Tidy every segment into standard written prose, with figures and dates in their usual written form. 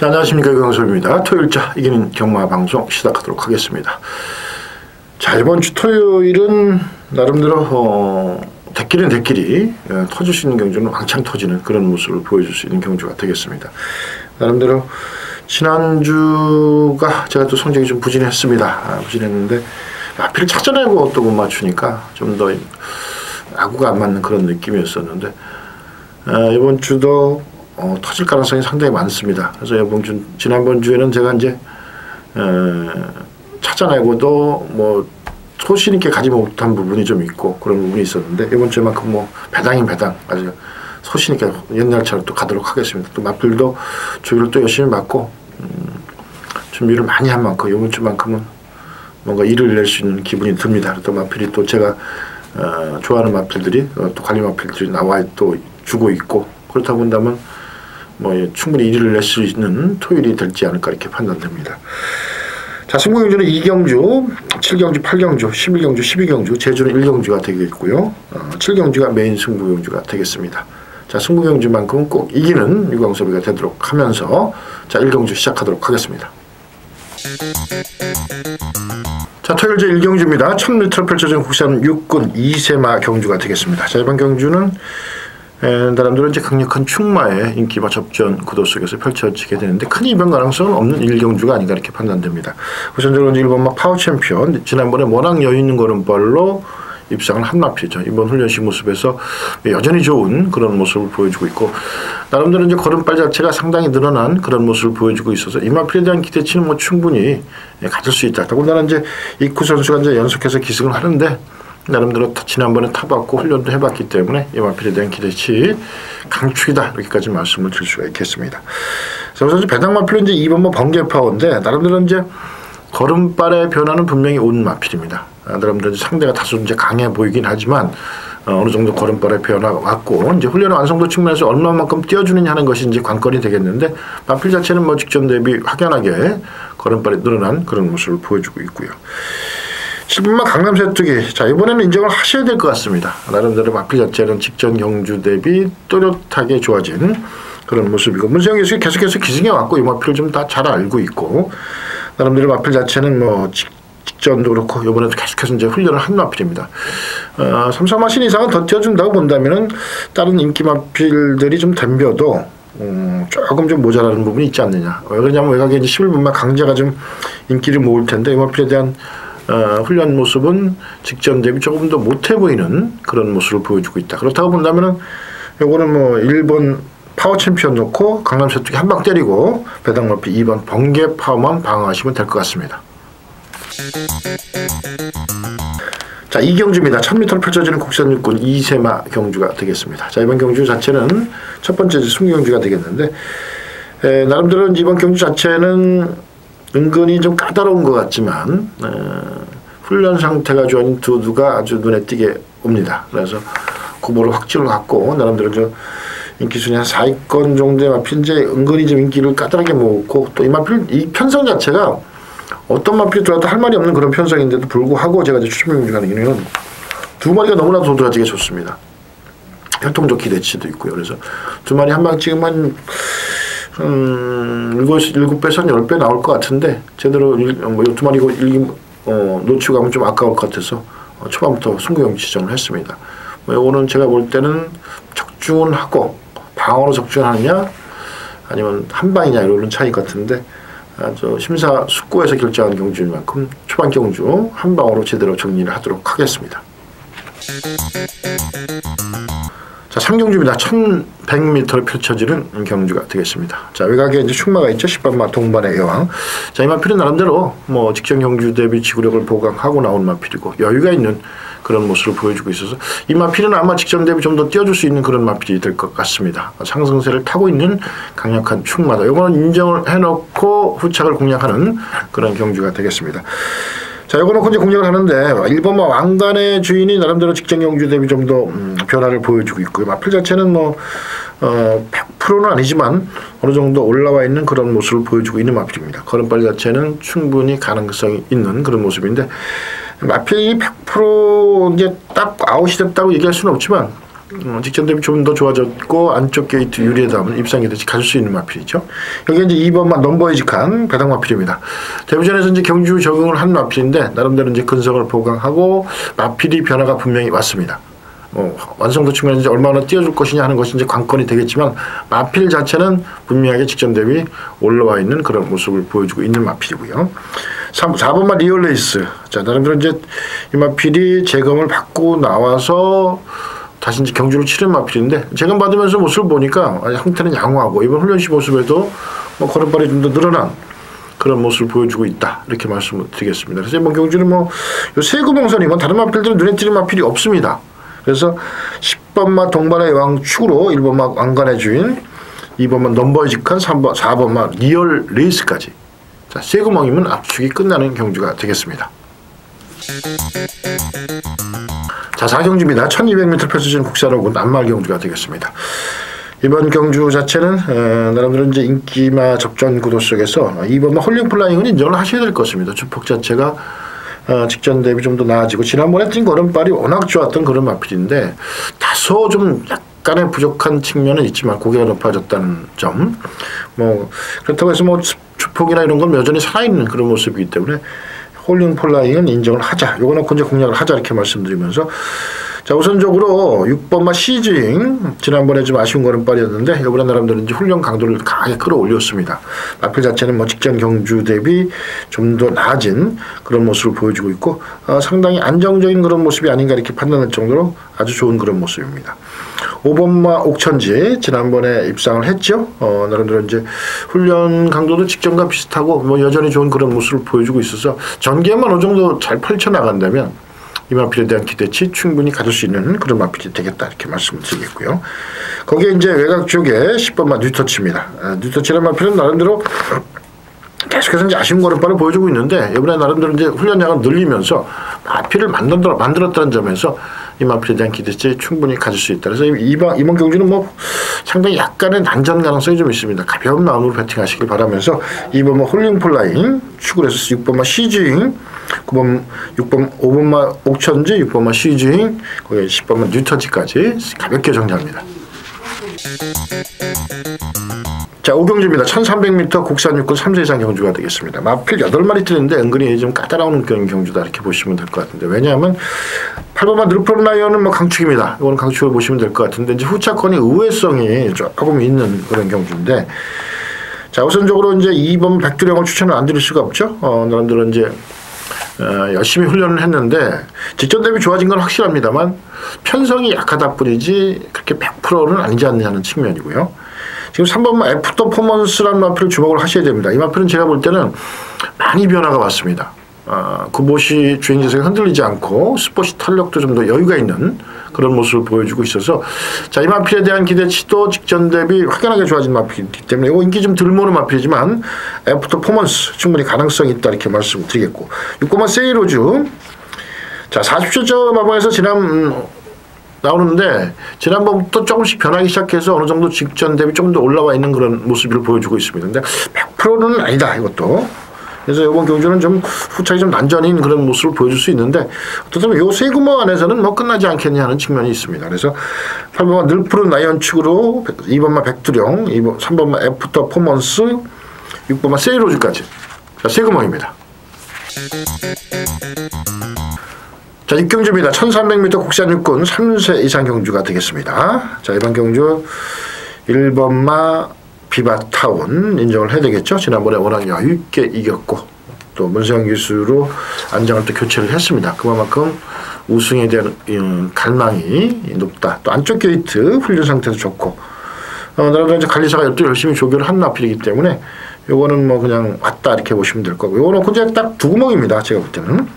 자, 안녕하십니까, 유광섭입니다. 토요일자 이기는 경마 방송 시작하도록 하겠습니다. 자, 이번 주 토요일은 나름대로 대끼리는 대끼리 터질 수 있는 경주는 왕창 터지는 그런 모습을 보여줄 수 있는 경주가 되겠습니다. 나름대로 지난주가 제가 또 성적이 좀 부진했습니다. 부진했는데 앞을 찾아내고 또 못 맞추니까 좀 더 아구가 안 맞는 그런 느낌이었었는데 이번 주도 터질 가능성이 상당히 많습니다. 그래서 지난번 주에는 제가 이제 찾아내고도 뭐 소신 있게 가지 못한 부분이 좀 있고 그런 부분이 있었는데 이번 주만큼 뭐 배당인 배당 아주 소신 있게 옛날처럼 또 가도록 하겠습니다. 또 마필도 주기를 또 열심히 맞고 준비를 많이 한 만큼 이번 주만큼은 뭔가 일을 낼 수 있는 기분이 듭니다. 또 마필이 또 제가 좋아하는 마필들이 또 관리 마필들이 나와 또 주고 있고 그렇다 본다면 뭐 충분히 일을 낼 수 있는 토요일이 될지 않을까 이렇게 판단됩니다. 자, 승부경주는 2경주, 7경주, 8경주, 11경주, 12경주, 제주는 1경주가 되겠고요. 7경주가 메인 승부경주가 되겠습니다. 자, 승부경주만큼은 꼭 이기는 유광섭이가 되도록 하면서 자, 1경주 시작하도록 하겠습니다. 자, 토요일 제1경주입니다. 1000m 펼쳐진 국산 육군 2세마 경주가 되겠습니다. 자, 이번 경주는 나름대로 이제 강력한 충마의 인기와 접전 구도 속에서 펼쳐지게 되는데 큰 이변 가능성은 없는 1경주가 아닌가 이렇게 판단됩니다. 우선적으로 1번마 파워 챔피언 지난번에 워낙 여유 있는 걸음발로 입상을 한 마필이죠. 이번 훈련시 모습에서 여전히 좋은 그런 모습을 보여주고 있고 나름대로 이제 걸음발 자체가 상당히 늘어난 그런 모습을 보여주고 있어서 이 마필에 대한 기대치는 뭐 충분히 가질 수 있다. 더군다나 이제 이쿠 선수가 이제 연속해서 기승을 하는데 나름대로 지난번에 타봤고 훈련도 해봤기 때문에 이 마필에 대한 기대치 강축이다 이렇게까지 말씀을 드릴 수가 있겠습니다. 그래서 배당 마필은 이제 2번 번개 파워인데 나름대로 이제 걸음발의 변화는 분명히 온 마필입니다. 나름대로 상대가 다소 이제 강해 보이긴 하지만 어느 정도 걸음발의 변화가 왔고 이제 훈련 완성도 측면에서 얼마만큼 띄워주느냐 하는 것이 이제 관건이 되겠는데 마필 자체는 뭐 직전 대비 확연하게 걸음발이 늘어난 그런 모습을 보여주고 있고요. 10분만 강남 세뚜기. 자, 이번에는 인정을 하셔야 될 것 같습니다. 나름대로 마필 자체는 직전 경주 대비 또렷하게 좋아진 그런 모습이고 문세영 교수가 계속해서 기승해 왔고 이 마필을 좀 다 잘 알고 있고 나름대로 마필 자체는 뭐 직전도 그렇고 이번에도 계속해서 이제 훈련을 한 마필입니다. 3, 4마신 이상은 더 띄워준다고 본다면은 다른 인기 마필들이 좀 덤벼도 조금 좀 모자라는 부분이 있지 않느냐. 왜 그러냐면 외곽에 이제 11분만 강자가 좀 인기를 모을 텐데 이 마필에 대한 훈련 모습은 직전 대비 조금 더 못해 보이는 그런 모습을 보여주고 있다. 그렇다고 본다면은 요거는 뭐 1번 파워 챔피언 놓고 강남 세뚜기 한 방 때리고 배당 마필 2번 번개 파워만 방어하시면 될 것 같습니다. 자, 2경주입니다. 1000m를 펼쳐지는 국산 육군 2세마 경주가 되겠습니다. 자, 이번 경주 자체는 첫 번째 승경주가 되겠는데 나름대로 이번 경주 자체는 은근히 좀 까다로운 것 같지만 훈련 상태가 좋은 두두가 아주 눈에 띄게 옵니다. 그래서 후보를 확실로 갖고 나름대로 저 인기순위 한 4위권 정도의 마필 이제 은근히 좀 인기를 까다롭게 모으고 또 이 마필 이 편성 자체가 어떤 마필이 들어와도 할 말이 없는 그런 편성인데도 불구하고 제가 이제 추천 경주하는 이유는 두 마리가 너무나 도드라지게 좋습니다. 혈통적 기대치도 있고요. 그래서 두 마리 한 방 찍으면 7배에서 10배 나올 것 같은데 제대로 뭐 두 마리 놓치고 가면 좀 아까울 것 같아서 초반부터 승부경 지정을 했습니다. 이거는 제가 볼 때는 적중하고 방어로 적중하느냐 아니면 한 방이냐 이런 차이 같은데 심사 숙고에서 결정한 경주인 만큼 초반 경주 한 방으로 제대로 정리를 하도록 하겠습니다. 자, 3경주입니다. 1100m를 펼쳐지는 경주가 되겠습니다. 자, 외곽에 이제 충마가 있죠. 10번마 동반의 여왕. 자, 이 마필은 나름대로 뭐 직전 경주 대비 지구력을 보강하고 나온 마필이고 여유가 있는 그런 모습을 보여주고 있어서 이 마필은 아마 직전 대비 좀 더 띄워줄 수 있는 그런 마필이 될 것 같습니다. 상승세를 타고 있는 강력한 충마다. 이거는 인정을 해놓고 후착을 공략하는 그런 경주가 되겠습니다. 자, 요거 놓고 이제 공략을 하는데 1번마 왕관의 주인이 나름대로 직전 경주 대비 좀 더 변화를 보여주고 있고요. 마필 자체는 뭐 100%는 아니지만 어느 정도 올라와 있는 그런 모습을 보여주고 있는 마필입니다. 걸음발 자체는 충분히 가능성이 있는 그런 모습인데 마필이 100% 이제 딱 아웃이 됐다고 얘기할 수는 없지만 직전 대비 좀 더 좋아졌고 안쪽 게이트 유리에 담은 입상 기대치 가질 수 있는 마필이죠. 여기 이제 2번마 넘버이직한 배당 마필입니다. 데뷔전에서 이제 경주 적응을 한 마필인데 나름대로 이제 근성을 보강하고 마필이 변화가 분명히 왔습니다. 완성도 측면에서 이제 얼마나 띄워줄 것이냐 하는 것이 이제 관건이 되겠지만 마필 자체는 분명하게 직전 대비 올라와 있는 그런 모습을 보여주고 있는 마필이고요. 4번마 리얼레이스. 자, 나름대로 이제 이 마필이 재검을 받고 나와서 다시 이제 경주를 치른 마필인데 재검 받으면서 모습을 보니까 형태는 양호하고 이번 훈련시 모습에도 걸음발이 좀 더 늘어난 그런 모습을 보여주고 있다. 이렇게 말씀을 드리겠습니다. 그래서 이번 경주는 요 세구봉선이면 다른 마필들은 눈에 띄는 마필이 없습니다. 그래서 10번마 동반의 여왕 축으로 1번마 왕관의 주인, 2번마 넘버이직한 4번마 리얼 레이스까지. 자, 세구멍이면 압축이 끝나는 경주가 되겠습니다. 자, 4경주입니다. 1200m 펼쳐지는 국산호군 낱말 경주가 되겠습니다. 이번 경주 자체는 나름대로 이제 인기마 접전 구도 속에서 2번마 홀링플라잉은 인정을 하셔야 될 것입니다. 주폭 자체가 직전 대비 좀 더 나아지고 지난번에 뛴 걸음발이 워낙 좋았던 그런 마필인데 다소 좀 약간의 부족한 측면은 있지만 고개가 높아졌다는 점. 그렇다고 해서 주폭이나 이런 건 여전히 살아있는 그런 모습이기 때문에 홀링 폴라잉은 인정을 하자. 요거 놓고 이제 공략을 하자 이렇게 말씀드리면서 자, 우선적으로 6번마 시즈잉 지난번에 좀 아쉬운 걸음발이었는데 이번에 나름대로 이제 훈련 강도를 강하게 끌어올렸습니다. 마필 자체는 직전 경주 대비 좀 더 나아진 그런 모습을 보여주고 있고 상당히 안정적인 그런 모습이 아닌가 이렇게 판단할 정도로 아주 좋은 그런 모습입니다. 5번마 옥천지 지난번에 입상을 했죠. 나름대로 이제 훈련 강도도 직전과 비슷하고 여전히 좋은 그런 모습을 보여주고 있어서 전개만 어느 정도 잘 펼쳐 나간다면 이 마필에 대한 기대치 충분히 가질 수 있는 그런 마필이 되겠다 이렇게 말씀을 드리겠고요. 거기에 이제 외곽 쪽에 10번마 뉴터치입니다. 뉴터치라는 마필은 나름대로 계속해서 이제 아쉬운 걸음발을 보여주고 있는데 이번에 나름대로 이제 훈련량을 늘리면서 마필을 만들었다는 점에서 이 마필에 대한 기대치 충분히 가질 수 있다. 그래서 이번 경주는 상당히 약간의 난전 가능성이 좀 있습니다. 가벼운 마음으로 배팅하시길 바라면서 2번마 홀링플라잉 축을 해서 6번마 시즈잉 5번마 옥천지 6번마 시즈잉 거기에 10번마 뉴터치까지 가볍게 정리합니다. 자, 5경주입니다. 1300m 국산 육군 3세 이상 경주가 되겠습니다. 마필 8마리 뜨는데 은근히 좀 까다로운 경주다 이렇게 보시면 될 것 같은데 왜냐하면 8번마 느프롬라이언은 강축입니다. 이거는 강축을 보시면 될 것 같은데 이제 후차권이 의외성이 조금 있는 그런 경주인데 자, 우선적으로 이제 2번 백두령을 추천을 안 드릴 수가 없죠. 나름대로 이제 열심히 훈련을 했는데 직전 대비 좋아진 건 확실합니다만 편성이 약하다 뿐이지 그렇게 100%는 아니지 않느냐는 측면이고요. 지금 3번마 애프터 퍼포먼스라는 마필을 주목을 하셔야 됩니다. 이 마필은 제가 볼 때는 많이 변화가 왔습니다. 굿봇이 주행자세가 흔들리지 않고 스포시 탄력도 좀 더 여유가 있는 그런 모습을 보여주고 있어서 자, 이 마필에 대한 기대치도 직전 대비 확연하게 좋아진 마필이기 때문에 이거 인기 좀 덜 모는 마필이지만 애프터 퍼포먼스 충분히 가능성이 있다 이렇게 말씀을 드리겠고 6번마 세이로즈 자 40초 마방에서 나오는데 지난번부터 조금씩 변하기 시작해서 어느 정도 직전 대비 좀 더 올라와 있는 그런 모습을 보여주고 있습니다. 근데 100%는 아니다 이것도. 그래서 이번 경주는 좀 후차기 좀 난전인 그런 모습을 보여줄 수 있는데 어떻든 요 세 구멍 안에서는 끝나지 않겠냐 하는 측면이 있습니다. 그래서 8번마 늘푸른 라이언 축으로 2번마 백두령, 3번마 애프터 퍼포먼스, 6번마 세이로즈까지 자, 세 구멍입니다. 자, 6경주입니다. 1300m 국산 육군 3세 이상 경주가 되겠습니다. 자, 이번 경주 1번마 비바타운 인정을 해야 되겠죠. 지난번에 워낙 여유있게 이겼고 또 문세영 기수로 안장을 또 교체를 했습니다. 그만큼 우승에 대한 갈망이 높다. 또 안쪽 게이트 훈련 상태도 좋고 나름대로 이제 관리사가 또 열심히 조교를 한 마필이기 때문에 요거는 그냥 왔다 이렇게 보시면 될 거고 요거는 그냥 딱 두 구멍입니다. 제가 볼 때는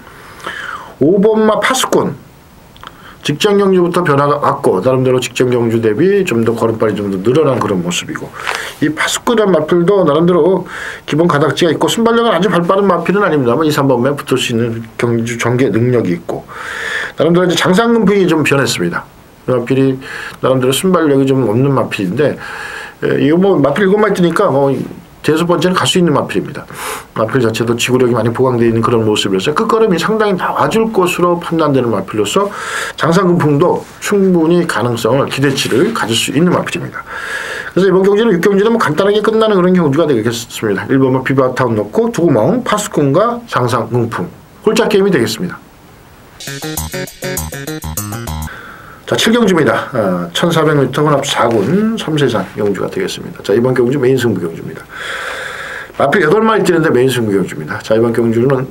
5번마 파수꾼 직전 경주부터 변화가 왔고 나름대로 직전 경주 대비 좀 더 걸음발이 좀 더 늘어난 그런 모습이고 이 파수꾼이라는 마필도 나름대로 기본 가닥지가 있고 순발력은 아주 발빠른 마필은 아닙니다만 2, 3번에 붙을 수 있는 경주 전개 능력이 있고 나름대로 이제 장상근 부인이 좀 변했습니다. 이 마필이 나름대로 순발력이 좀 없는 마필인데 이거 마필 7마리 뜨니까 대여섯 번째는 갈 수 있는 마필입니다. 마필 자체도 지구력이 많이 보강되어 있는 그런 모습이라서 끝걸음이 상당히 나와줄 것으로 판단되는 마필로서 장상금풍도 충분히 가능성을 기대치를 가질 수 있는 마필입니다. 그래서 이번 경주는 6경주는 뭐 간단하게 끝나는 그런 경주가 되겠습니다. 1번은 비바타운 넣고 두 구멍 파수꾼과 장상금풍 홀짝 게임이 되겠습니다. 자, 7경주입니다. 1400m 혼합 4군 3세산 경주가 되겠습니다. 자, 이번 경주 메인 승부 경주입니다. 마필 8마리 뛰는데 메인 승부 경주입니다. 자, 이번 경주는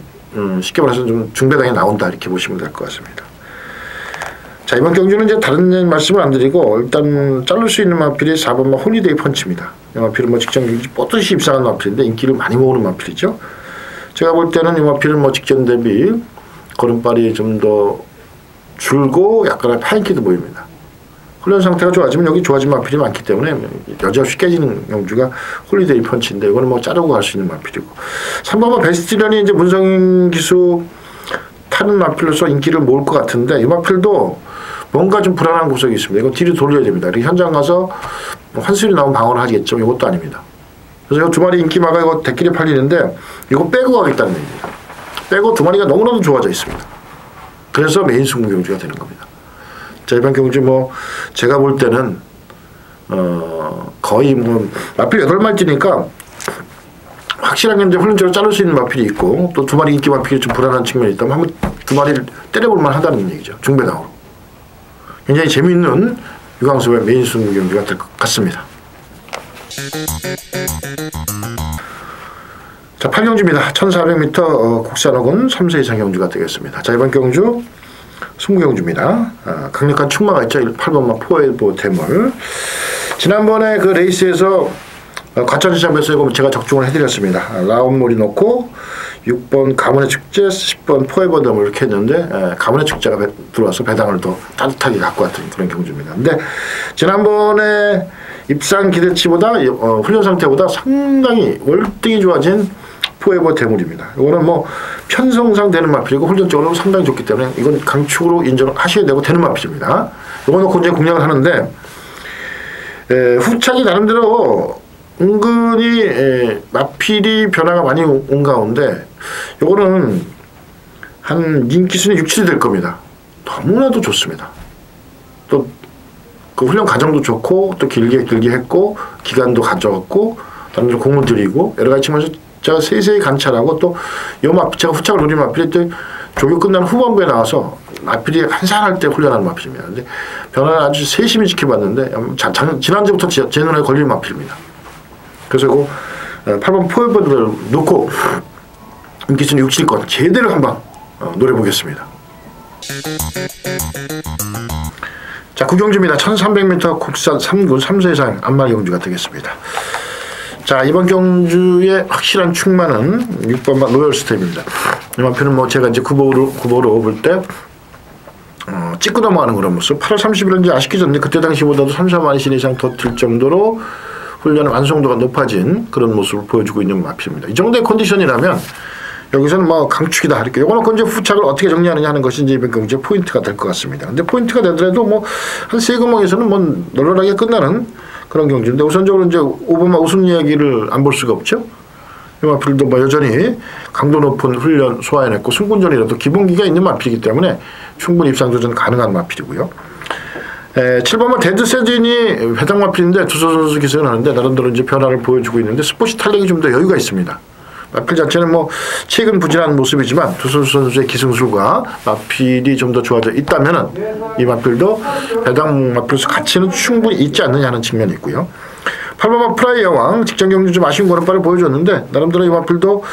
쉽게 말해서 좀 중배당에 나온다 이렇게 보시면 될 것 같습니다. 자, 이번 경주는 이제 다른 말씀을 안 드리고 일단 자를 수 있는 마필이 4번마 홀리데이 펀치입니다. 이 마필은 뭐 직전 경기 뻗듯이 입상한 마필인데 인기를 많이 모으는 마필이죠. 제가 볼 때는 이 마필은 뭐 직전 대비 걸음발이 좀 더 줄고 약간의 파인키도 보입니다. 훈련 상태가 좋아지면 여기 좋아진 마필이 많기 때문에 여지없이 깨지는 경주가 홀리데이 펀치인데 이거는 뭐 자르고 갈 수 있는 마필이고 3번마 베스티런이 이제 문성인 기수 타는 마필로서 인기를 모을 것 같은데 이 마필도 뭔가 좀 불안한 구석이 있습니다. 이거 뒤로 돌려야 됩니다. 이렇게 현장 가서 환술이 나오면 방어를 하겠죠. 이것도 아닙니다. 그래서 이 두 마리 인기마가 이거 대끼리 팔리는데 이거 빼고 가겠다는 얘기입니다. 빼고 두 마리가 너무나도 좋아져 있습니다. 그래서 메인 승부 경주가 되는 겁니다. 자, 이번 경주 뭐 제가 볼 때는 거의 뭐 마필 8마리니까 확실하게 이제 훈련적으로 자를 수 있는 마필이 있고 또 두 마리 인기 마필이 좀 불안한 측면이 있다면 한번 두 마리를 때려볼 만하다는 얘기죠. 중배당으로. 굉장히 재미있는 유광수의 메인 승부 경주가 될 것 같습니다. 자, 8경주입니다. 1400m 국산호군 3세 이상 경주가 되겠습니다. 자, 이번 경주 승부경주입니다. 강력한 충마가 있죠. 8번마 포에보 대물. 지난번에 그 레이스에서 과천시장에서 제가 적중을 해드렸습니다. 라운몰이 넣고 6번 가문의 축제, 10번 포에버 대물 이렇게 했는데 가문의 축제가 들어와서 배당을 더 따뜻하게 갖고 왔던 그런 경주입니다. 근데 지난번에 입상 기대치보다 훈련 상태보다 상당히 월등히 좋아진 포에버 대물입니다. 이거는 뭐 편성상 되는 마필이고 훈련적으로 상당히 좋기 때문에 이건 강축으로 인정하셔야 되고 되는 마필입니다. 이거 놓고 이제 공략을 하는데 후착이 나름대로 은근히 마필이 변화가 많이 온 가운데 이거는 한 인기 순위 6, 7이 될 겁니다. 너무나도 좋습니다. 또 그 훈련 과정도 좋고 또 길게 했고 기간도 가져왔고 나름대로 공을 들이고 여러 가지 측면에서 제가 세세히 관찰하고 또 제가 후착을 노린 마필이 때 조교 끝난 후반부에 나와서 마필이 한산할 때 훈련하는 마필입니다. 근데 변화를 아주 세심히 지켜봤는데 지난주부터 제 눈에 걸린 마필입니다. 그래서 이거 8번 포에버를 놓고 인기순위 6, 7권 제대로 한번 노려보겠습니다. 자, 9경주입니다. 1300m 국산 3군 3세 이상 안말 경주가 되겠습니다. 자, 이번 경주의 확실한 충만은 6번마 로열스텝입니다. 이번 편은 뭐 제가 이제 구보로 볼 때 찍고 넘어가는 그런 모습. 8월 30일은 이제 아쉽게 졌는데 그때 당시보다도 3, 4만 신 이상 더 들 정도로 훈련의 완성도가 높아진 그런 모습을 보여주고 있는 마필입니다. 이 정도의 컨디션이라면 여기서는 뭐 강축이다 이렇게 요거는 이제 후착을 어떻게 정리하느냐 하는 것이 이제 이번 경주의 포인트가 될 것 같습니다. 근데 포인트가 되더라도 뭐 한 세 구멍에서는 뭐 널널하게 끝나는 그런 경주인데 우선적으로 이제 5번마 우승 이야기를 안 볼 수가 없죠. 이 마필도 뭐 여전히 강도 높은 훈련 소화해냈고 승군전이라도 기본기가 있는 마필이기 때문에 충분히 입상도전 가능한 마필이고요. 7번마 데드세진이 배당 마필인데 두소 선수 기승을 하는데 나름대로 이제 변화를 보여주고 있는데 스포츠 탄력이 좀 더 여유가 있습니다. 마필 자체는 뭐 최근 부진한 모습이지만 두소 선수의 기승술과 마필이 좀 더 좋아져 있다면은 이 마필도 배당 마필로서 가치는 충분히 있지 않느냐 하는 측면이 있고요. 8번마 프라이 여왕 직전 경주 좀 아쉬운 걸음발을 보여줬는데 나름대로 이 마필도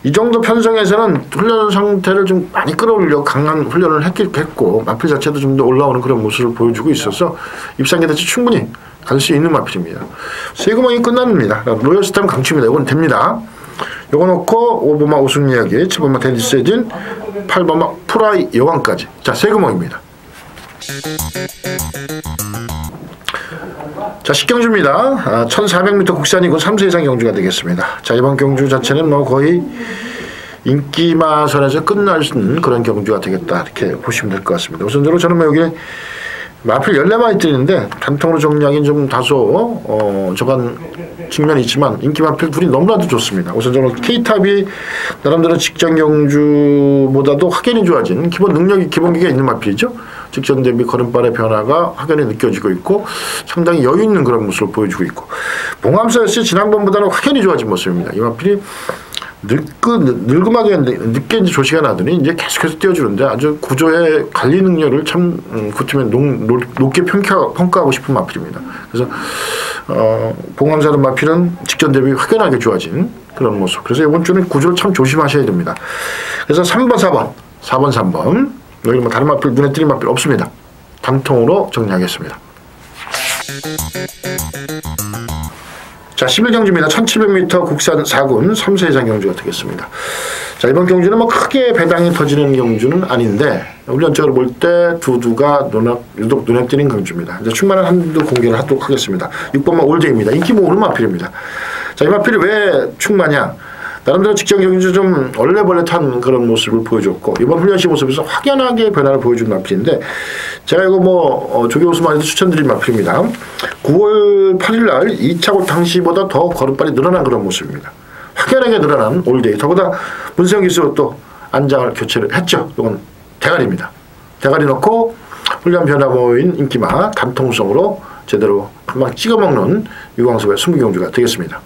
이 정도 편성에서는 훈련 상태를 좀 많이 끌어올려 강한 훈련을 했고 마필 자체도 좀 더 올라오는 그런 모습을 보여주고 있어서 입상 기대치 충분히 갈 수 있는 마필입니다. 세 구멍이 끝납니다. 로열스타임 강추입니다. 이건 됩니다. 요거 놓고 5번마 우승 이야기, 7번마 데니세진, 8번마 프라이 여왕까지. 자, 세 구멍입니다. 자, 10경주입니다. 1400m 국산이고 3세 이상 경주가 되겠습니다. 자, 이번 경주 자체는 뭐 거의 인기마선에서 끝날 수 있는 그런 경주가 되겠다 이렇게 보시면 될 것 같습니다. 우선적으로 저는 뭐 여기 마필 14마리 뛰는데 단통으로 정리하기는 좀 다소 저간 측면이 있지만 인기 마필 둘이 너무나도 좋습니다. 우선 저는 K탑이 나름대로 직전 경주보다도 확연히 좋아진 기본 능력이 기본기가 있는 마필이죠. 직전 대비 걸음발의 변화가 확연히 느껴지고 있고 상당히 여유 있는 그런 모습을 보여주고 있고 봉암사였을 지난번보다는 확연히 좋아진 모습입니다. 이 마필이 늙음하게 늦게 이제 조시가 나더니 이제 계속해서 뛰어주는데 아주 구조의 관리 능력을 참 그 팀에 높게 평가하고 싶은 마필입니다. 그래서 봉암사는 마필은 직전 대비 확연하게 좋아진 그런 모습. 그래서 이번 주는 구조를 참 조심하셔야 됩니다. 그래서 3번, 3번 여기 뭐 다른 마필 눈에 띄는 마필 없습니다. 단통으로 정리하겠습니다. 자, 11경주입니다. 1700m 국산 4군 3세 이상 경주가 되겠습니다. 자, 이번 경주는 뭐 크게 배당이 터지는 경주는 아닌데 훈련적으로 볼 때 두두가 유독 눈에 띄는 경주입니다. 이제 충만한 한두 공개를 하도록 하겠습니다. 6번마 올드입니다. 인기 모으는 마필입니다. 자, 이 마필이 왜 충만냐? 나름대로 직전 경주 좀 얼레벌레 탄 그런 모습을 보여줬고 이번 훈련시 모습에서 확연하게 변화를 보여준 마필인데 제가 이거 뭐 조교수만에도 추천드린 마필입니다. 9월 8일날 2차고 당시보다 더 걸음발이 늘어난 그런 모습입니다. 확연하게 늘어난 올데이. 더구나 문세영 기수로 또 안장을 교체를 했죠. 이건 대가리입니다. 대가리 넣고 훈련 변화 보인 인기마 단통성으로 제대로 금방 찍어먹는 유광섭의 승부경주가 되겠습니다.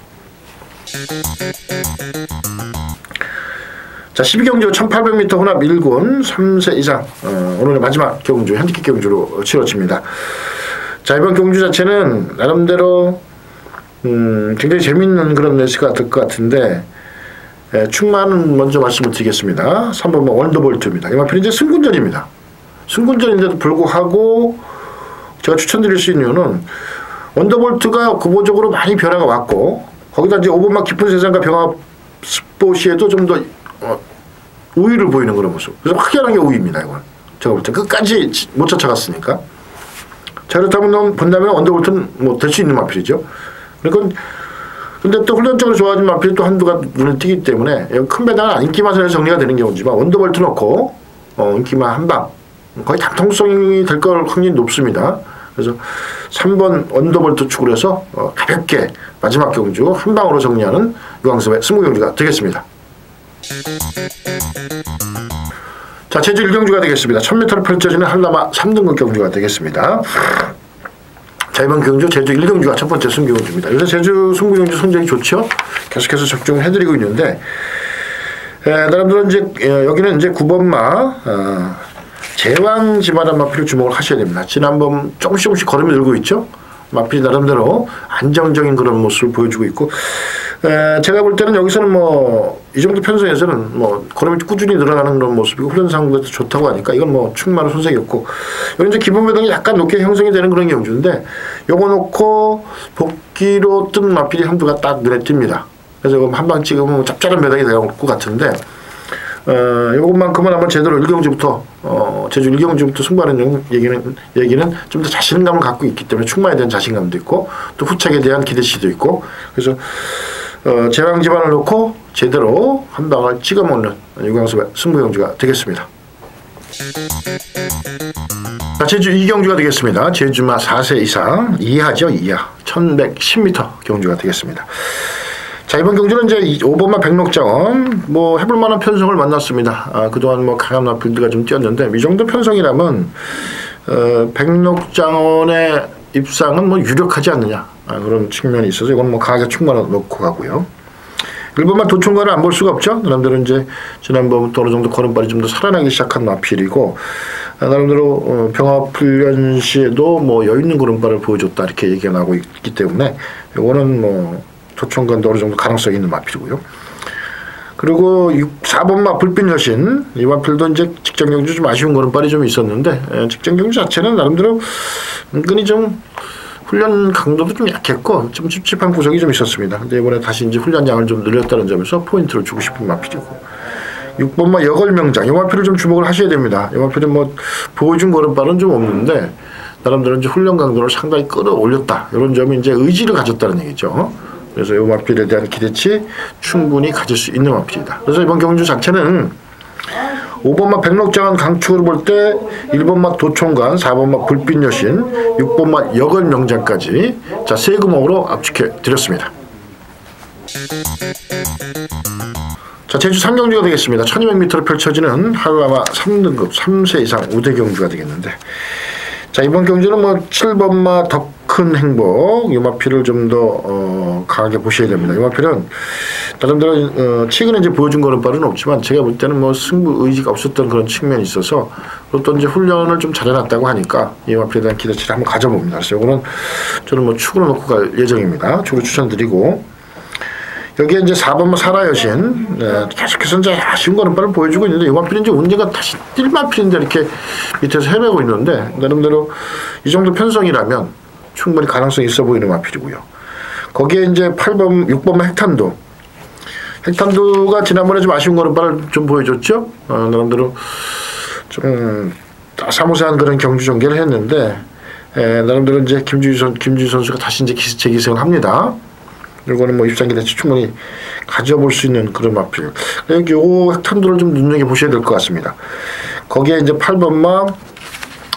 자, 12경주 1800m 혼합 1군 3세 이상 오늘의 마지막 경주 핸디캡 경주로 치러집니다. 자, 이번 경주 자체는 나름대로 굉장히 재밌는 그런 레이스가 될 것 같은데 충만은 먼저 말씀을 드리겠습니다. 3번은 원더볼트입니다. 이 마필은 이제 승군전입니다. 승군전인데도 불구하고 제가 추천드릴 수 있는 이유는 원더볼트가 구보적으로 많이 변화가 왔고 거기다 이제 5번막 깊은 세상과 병합 스포시에도 좀 더 우위를 보이는 그런 모습. 그래서 확연하게 우위입니다. 이건 제가 볼 때 끝까지 못 쫓아갔으니까. 자, 그렇다면 본다면 원더볼트는 뭐 될 수 있는 마필이죠. 그러니까 근데 또 훈련적으로 좋아진 마필이 또 한두가 눈에 띄기 때문에 큰 배당은 인기마선에서 정리가 되는 경우지만 원더볼트 넣고 인기마 한방 거의 단통성이 될 걸 확률이 높습니다. 그래서 3번 원더볼트 축으로 해서 가볍게 마지막 경주 한 방으로 정리하는 유광섭의 승부경주가 되겠습니다. 자, 제주 1경주가 되겠습니다. 1000m를 펼쳐지는 한라마 3등급 경주가 되겠습니다. 자, 이번 경주 제주 1경주가 첫 번째 승부경주입니다. 요새 제주 승부경주 성적이 좋죠? 계속해서 적중을 해드리고 있는데 나름대로 이제 여기는 이제 9번마 제왕 지바란 마필을 주목을 하셔야 됩니다. 지난번 조금씩 걸음이 늘고 있죠. 마필이 나름대로 안정적인 그런 모습을 보여주고 있고 제가 볼 때는 여기서는 뭐 이 정도 편성에서는 뭐 걸음이 꾸준히 늘어나는 그런 모습이고 훈련상도 좋다고 하니까 이건 뭐 충만한 손색이었고 여기 이제 기본 배당이 약간 높게 형성이 되는 그런 경주인데 요거 놓고 복귀로 뜬 마필이 한두가 딱 눈에 띕니다. 그래서 한방 찍으면 짭짤한 배당이 될 것 같은데 이것만큼은 한번 제대로 1경주부터 제주 1경주부터 승부하는 얘기는 좀 더 자신감을 갖고 있기 때문에 충만에 대한 자신감도 있고 또 후착에 대한 기대치도 있고 그래서 제왕 지반을 놓고 제대로 한 방을 찍어먹는 유광섭의 승부경주가 되겠습니다. 자, 제주 2경주가 되겠습니다. 제주마 4세 이상 이하죠. 이하 1110m 경주가 되겠습니다. 자, 이번 경주는 이제 5번마 백록장원 뭐 해볼 만한 편성을 만났습니다. 그동안 뭐 강한 마필드가 좀 뛰었는데 이 정도 편성이라면 백록장원의 입상은 뭐 유력하지 않느냐 그런 측면이 있어서 이건 뭐 강하게 충분히 놓고 가고요. 1번마 도촌과는 안 볼 수가 없죠. 나름대로 이제 지난번부터 어느 정도 걸음발이 좀 더 살아나기 시작한 마필이고 나름대로 병합훈련 시에도 뭐 여유 있는 걸음발을 보여줬다 이렇게 얘기가 나오고 있기 때문에 이거는 뭐 도촌과도 어느 정도 가능성이 있는 마필이고요. 그리고 4번마 불빛 여신 이 마필도 이제 직전 경주 좀 아쉬운 걸음발이 좀 있었는데 직전 경주 자체는 나름대로 은근히 좀 훈련 강도도 좀 약했고 좀 찝찝한 구석이 좀 있었습니다. 근데 이번에 다시 이제 훈련량을 좀 늘렸다는 점에서 포인트를 주고 싶은 마필이고 6번마 여걸명장 이 마필을 좀 주목을 하셔야 됩니다. 이 마필은 뭐 보여준 걸음발은 좀 없는데 나름대로 이제 훈련 강도를 상당히 끌어올렸다 이런 점이 이제 의지를 가졌다는 얘기죠. 그래서 이 마필에 대한 기대치 충분히 가질 수 있는 마필이다. 그래서 이번 경주 자체는 5번마 백록장은 강축으로 볼 때 1번마 도총관, 4번마 불빛 여신, 6번마 역을명장까지 자 세금목으로 압축해 드렸습니다. 자, 제주 3경주가 되겠습니다. 1200m로 펼쳐지는 한라마 3등급 3세 이상 우대 경주가 되겠는데, 자, 이번 경주는 뭐 7번마 더 큰 행복, 이 마필을 좀 더 강하게 보셔야 됩니다. 이 마필은 나름대로 최근에 이제 보여준 거는 바는 없지만 제가 볼 때는 뭐 승부 의지가 없었던 그런 측면이 있어서 또 이제 훈련을 좀 잘해놨다고 하니까 이 마필에 대한 기대치를 한번 가져봅니다. 그래서 이거는 저는 뭐 축으로 놓고 갈 예정입니다. 축으로 추천드리고, 여기에 이제 4번마 사라여신, 계속해서 이제 아쉬운 걸음발을 보여주고 있는데, 이 마필은 이제 운전가 다시 뛸 마필인데 이렇게 밑에서 헤매고 있는데, 나름대로 이 정도 편성이라면 충분히 가능성이 있어 보이는 마필이고요. 거기에 이제 6번마 핵탄두. 핵탄두가 지난번에 좀 아쉬운 걸음발을 좀 보여줬죠. 나름대로 좀 사무사한 그런 경주 전개를 했는데, 나름대로 이제 김주희 선수가 다시 이제 재기생을 합니다. 이거는 뭐 입상 기대치 충분히 가져볼 수 있는 그런 마필. 여기 요 핵탄두를 좀 눈여겨 보셔야 될 것 같습니다. 거기에 이제 8번마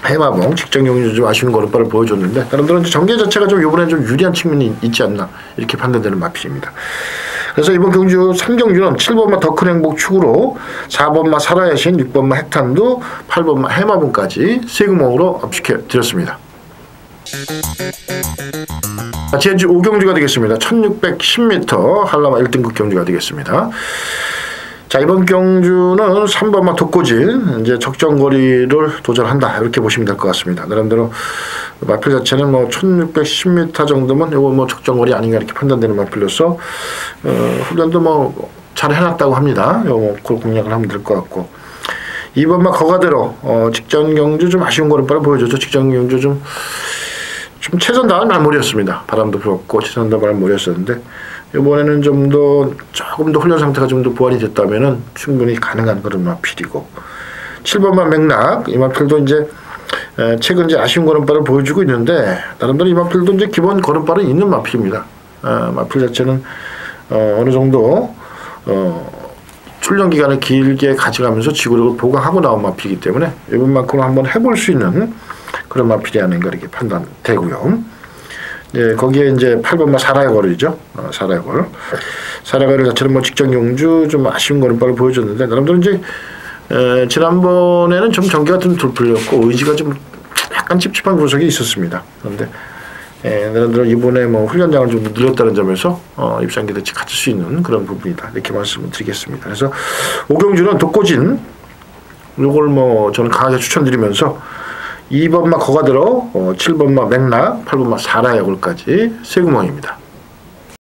해마봉 직전 경주 좀 아쉬운 걸음발을 보여줬는데, 나름대로 이제 전개 자체가 좀 이번에 좀 유리한 측면이 있지 않나 이렇게 판단되는 마필입니다. 그래서 이번 경주 3경주는 7번마 더 큰 행복 축으로 4번마 사라여신, 6번마 핵탄두, 8번마 해마봉까지 세금목으로 압축해 드렸습니다. 제주 5경주가 되겠습니다. 1610m 한라마 1등급 경주가 되겠습니다. 자, 이번 경주는 3번마 독고진, 이제 적정거리를 도전한다 이렇게 보시면 될 것 같습니다. 나름대로 마필 자체는 뭐 1610m 정도면 이거 뭐 적정거리 아닌가 이렇게 판단되는 마필로서 훈련도 뭐 잘 해놨다고 합니다. 요거 공략을 하면 될 것 같고, 2번마 거가대로 직전 경주 좀 아쉬운 걸음발을 보여줬죠. 직전 경주 좀 최선 다한 말몰이였습니다. 바람도 불었고 최선 다한 말몰이였었는데, 이번에는 조금 더 훈련 상태가 좀 더 보완이 됐다면은 충분히 가능한 그런 마필이고, 7번마 맥락, 이 마필도 이제 최근 이제 아쉬운 걸음발을 보여주고 있는데, 나름대로 이 마필도 이제 기본 걸음발은 있는 마필입니다. 마필 자체는 어느 정도 훈련 기간을 길게 가져가면서 지구력을 보강하고 나온 마필이기 때문에 이번만큼은 한번 해볼 수 있는 그런 마필이 아닌가 이렇게 판단되고요. 예, 거기에 이제 8번마 사라여걸이죠. 사라여걸 자체는 뭐 직전 경주 좀 아쉬운 걸음발을 보여줬는데, 나름대로 이제 지난번에는 좀 전개가 좀 불풀렸고 의지가 좀 약간 찝찝한 구석이 있었습니다. 그런데 나름대로 이번에 뭐 훈련장을 좀 늘렸다는 점에서 입상 기대치 갖출 수 있는 그런 부분이다 이렇게 말씀을 드리겠습니다. 그래서 5경주는 독고진, 요걸 뭐 저는 강하게 추천드리면서 2번마 거가들어, 7번마 맥락, 8번마 사라여걸까지 세금왕입니다.